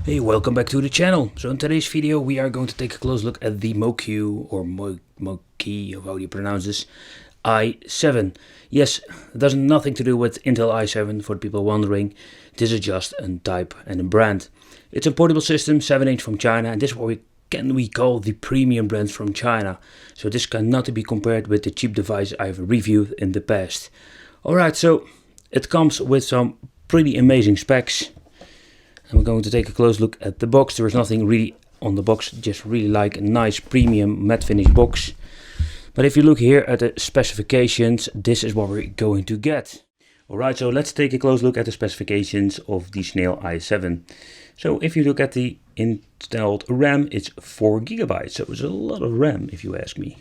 Hey, welcome back to the channel. So in today's video we are going to take a close look at the Moqi or Moqi, or how do you pronounce this, i7. Yes, it has nothing to do with Intel i7 for the people wondering. This is just a type and a brand. It's a portable system, 7-inch from China, and this is what we call the premium brands from China. So this cannot be compared with the cheap device I've reviewed in the past. Alright, so it comes with some pretty amazing specs. And we're going to take a close look at the box. There is nothing really on the box, just really like a nice premium matte finish box. But if you look here at the specifications, this is what we're going to get. Alright, so let's take a close look at the specifications of the Snail i7. So if you look at the installed RAM, it's 4 GB, so it's a lot of RAM if you ask me.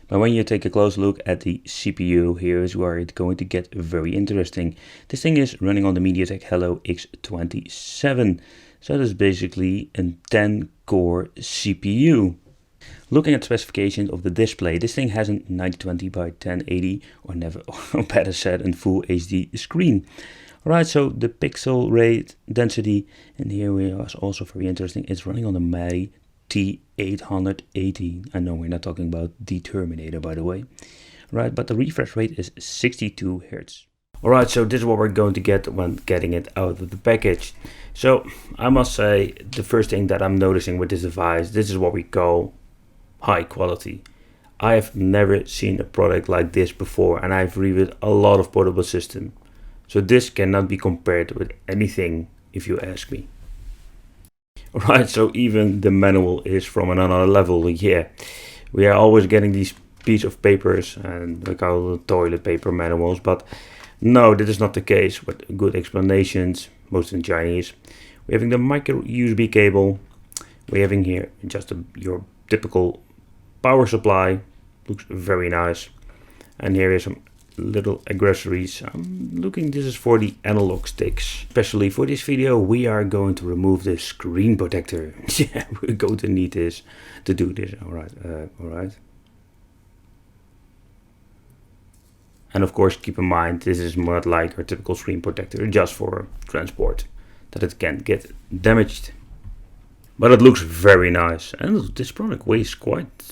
But when you take a close look at the CPU, here is where it's going to get very interesting. This thing is running on the MediaTek Helio X27. So that's basically a 10-core CPU. Looking at specifications of the display, this thing has a 920 by 1080 or better said, a full HD screen. Alright, so the pixel rate density, and here we are also very interesting, it's running on the Moqi T880. I know we're not talking about the Terminator, by the way. Right, but the refresh rate is 62 Hz. Alright, so this is what we're going to get when getting it out of the package. So I must say, the first thing that I'm noticing with this device, this is what we call high quality. I have never seen a product like this before, and I've reviewed a lot of portable systems. So this cannot be compared with anything, if you ask me. Alright, so even the manual is from another level. Yeah, we are always getting these piece of papers, and we call them toilet paper manuals, but no, that is not the case, with good explanations, most in Chinese. We're having the micro USB cable. We're having here just your typical power supply, looks very nice. And here is some little accessories. I'm looking, this is for the analog sticks. Especially for this video we are going to remove the screen protector. Yeah, we're going to need this to do this. Alright. And of course keep in mind, this is not like our typical screen protector, just for transport, that it can't get damaged. But it looks very nice, and this product weighs quite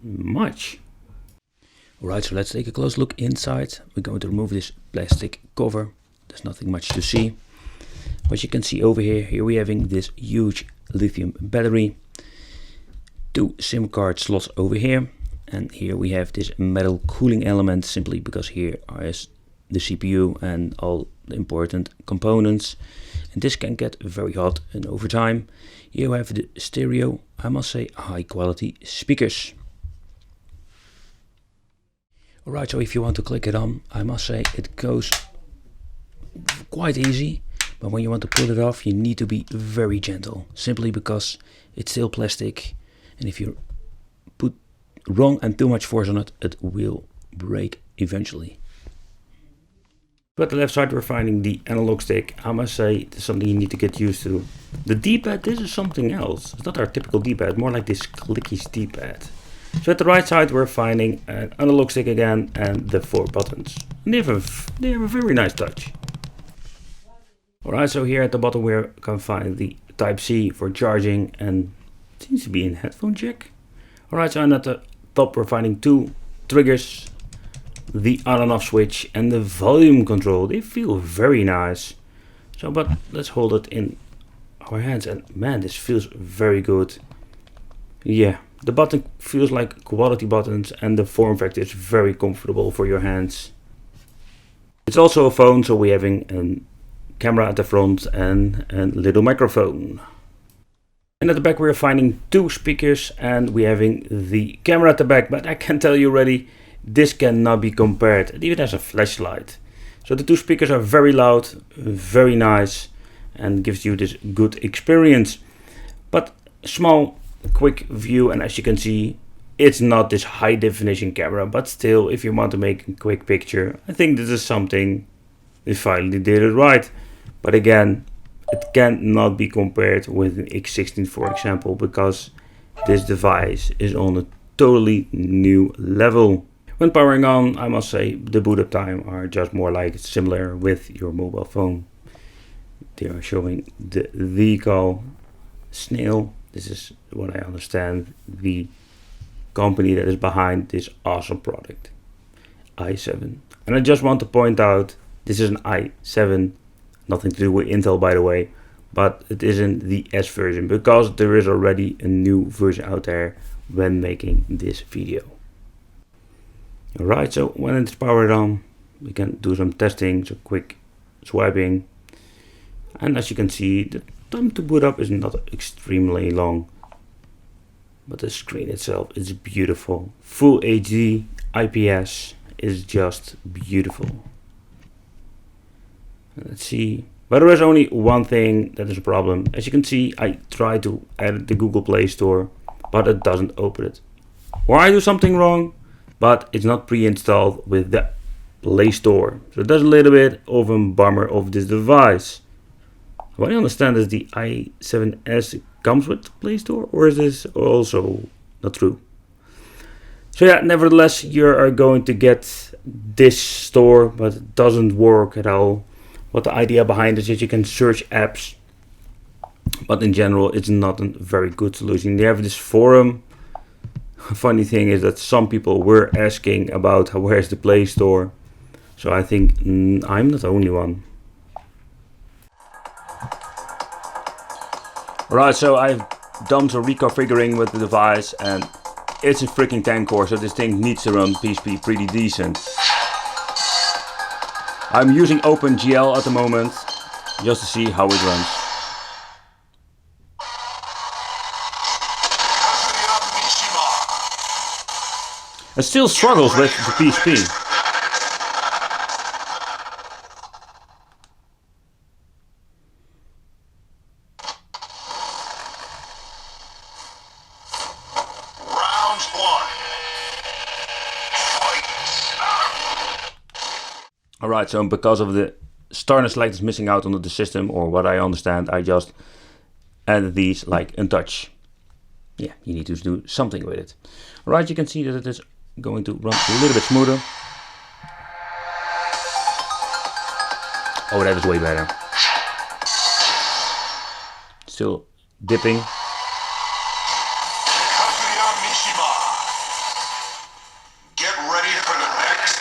much. Alright, so let's take a close look inside. We're going to remove this plastic cover. There's nothing much to see. But you can see over here we're having this huge lithium battery. 2 SIM card slots over here. And here we have this metal cooling element, simply because here is the CPU and all the important components. And this can get very hot, and over time. Here we have the stereo, I must say, high quality speakers. Alright, so if you want to click it on, I must say it goes quite easy, but when you want to pull it off you need to be very gentle, simply because it's still plastic, and if you put wrong and too much force on it, it will break eventually. But the left side we're finding the analog stick. I must say, this is something you need to get used to. The D-pad, this is something else. It's not our typical D-pad, more like this clicky D-pad. So at the right side we're finding an analog stick again, and the 4 buttons. And they have a very nice touch. Alright, so here at the bottom we can find the Type-C for charging, and it seems to be a headphone jack. Alright, so at the top we're finding 2 triggers, the on and off switch and the volume control. They feel very nice. So, but let's hold it in our hands, and man, this feels very good. Yeah. The button feels like quality buttons, and the form factor is very comfortable for your hands. It's also a phone, so we're having a camera at the front and a little microphone. And at the back we're finding 2 speakers, and we're having the camera at the back, but I can tell you already, this cannot be compared. It even has a flashlight. So the 2 speakers are very loud, very nice, and gives you this good experience. But small, quick view, and as you can see, it's not this high definition camera, but still, if you want to make a quick picture, I think this is something they finally did it right. But again, it cannot be compared with an X16, for example, because this device is on a totally new level. When powering on, I must say the boot up time are just more like similar with your mobile phone. They are showing the vehicle snail. This is what I understand the company that is behind this awesome product, i7. And I just want to point out, this is an i7, nothing to do with Intel by the way, but it isn't the S version because there is already a new version out there when making this video. Alright, so when it's powered on, we can do some testing, so quick swiping. And as you can see, the time to boot up is not extremely long, but the screen itself is beautiful. Full HD IPS is just beautiful. Let's see. But there is only one thing that is a problem. As you can see, I tried to edit the Google Play Store, but it doesn't open it. Or I do something wrong, but it's not pre-installed with the Play Store. So that's a little bit of a bummer of this device. What I understand is the i7s comes with the Play Store, or is this also not true? So yeah, nevertheless, you are going to get this store, but it doesn't work at all. What the idea behind it is you can search apps, but in general it's not a very good solution. They have this forum. Funny thing is that some people were asking about where's the Play Store, so I think I'm not the only one. Alright, so I've done some reconfiguring with the device and it's a freaking 10 core, so this thing needs to run PSP pretty decent. I'm using OpenGL at the moment, just to see how it runs. It still struggles with the PSP. Alright, so because of the starter select is missing out on the system, or what I understand, I just added these like untouch. Yeah, you need to do something with it. Alright, you can see that it is going to run a little bit smoother. Oh, that is way better. Still dipping. Get ready for the next.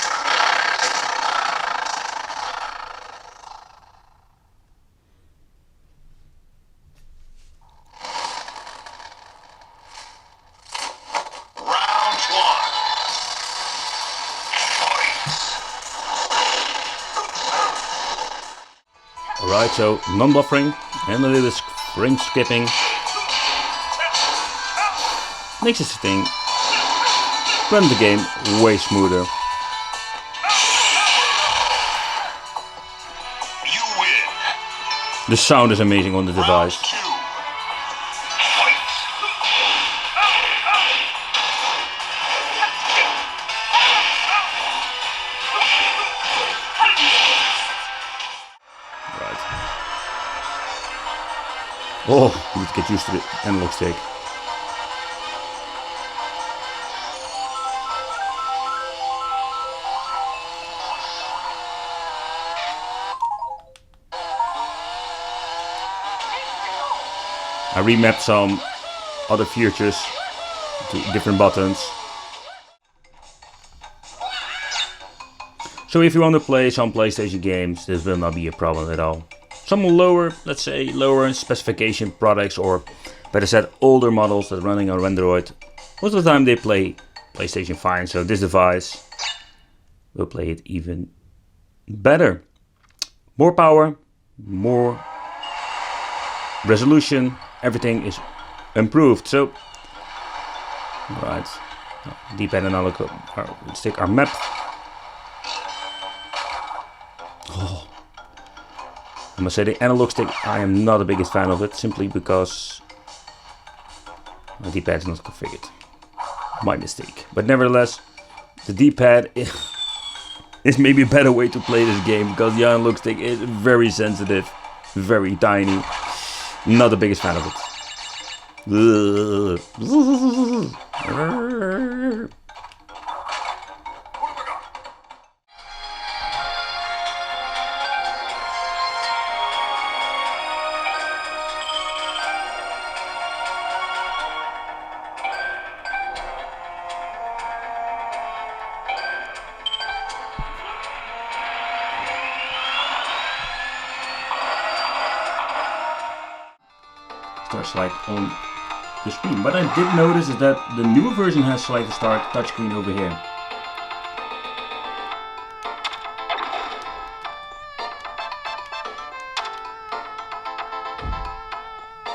Round one. Alright, so non-buffering and a little frame skipping makes this thing run the game way smoother. You win. The sound is amazing on the device. Round two. Right. Oh, you need to get used to the analog stick. I remapped some other features to different buttons. So if you want to play some PlayStation games, this will not be a problem at all. Some lower, let's say lower specification products, or better said older models that are running on Android, most of the time they play PlayStation fine, so this device will play it even better. More power, more resolution, everything is improved. So, right, D-pad and analog stick are mapped. Oh. I must say the analog stick, I am not the biggest fan of it, simply because my D-pad is not configured. My mistake. But nevertheless, the D-pad is maybe a better way to play this game, because the analog stick is very sensitive, very tiny. Not the biggest fan of it. touchlight on the screen. What I did notice is that the newer version has Select to Start touchscreen over here.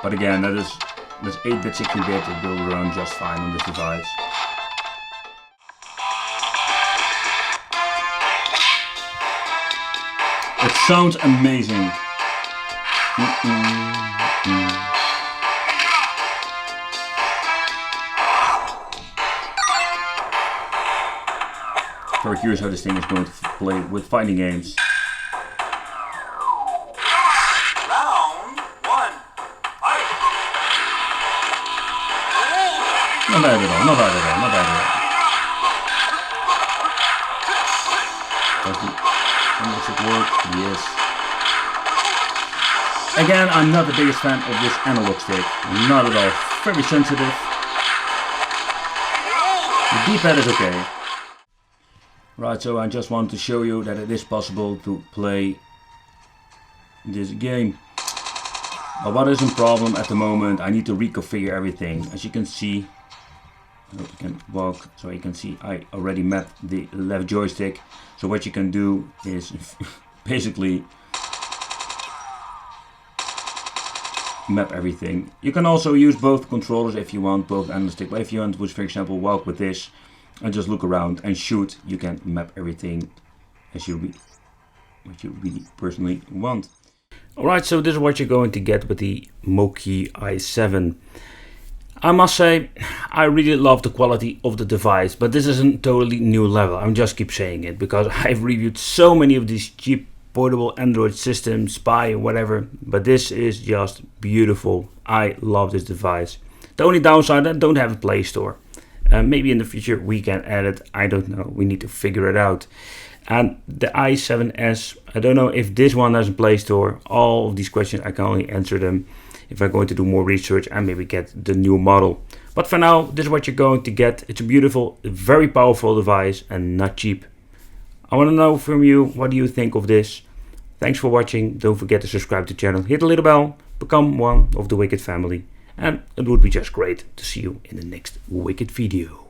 But again, that's 8-bit, 16-bit, it will run just fine on this device. It sounds amazing. Very curious how this thing is going to play with fighting games. Round 1. Fight. Not bad at all, not bad at all, not bad at all. Does it work? Yes. Again, I'm not the biggest fan of this analog stick. Not at all. Very sensitive. The D-pad is okay. Right, so I just want to show you that it is possible to play this game. But what is a problem at the moment, I need to reconfigure everything. As you can see, I hope you can walk, so you can see I already mapped the left joystick. So what you can do is basically map everything. You can also use both controllers if you want, both analog stick. But if you want to, for example, walk with this and just look around and shoot, you can map everything as you what you really personally want. Alright, so this is what you're going to get with the Moqi i7. I must say, I really love the quality of the device, but this is a totally new level. I just keep saying it because I've reviewed so many of these cheap portable Android systems, Spy, whatever, but this is just beautiful. I love this device. The only downside, I don't have a Play Store. Maybe in the future we can add it, I don't know, we need to figure it out. And the i7s, I don't know if this one has a Play Store. All of these questions I can only answer them if I'm going to do more research and maybe get the new model. But for now, this is what you're going to get. It's a beautiful, very powerful device and not cheap. I want to know from you, what do you think of this? Thanks for watching. Don't forget to subscribe to the channel, hit the little bell, become one of the Wicked family. And it would be just great to see you in the next Wicked video.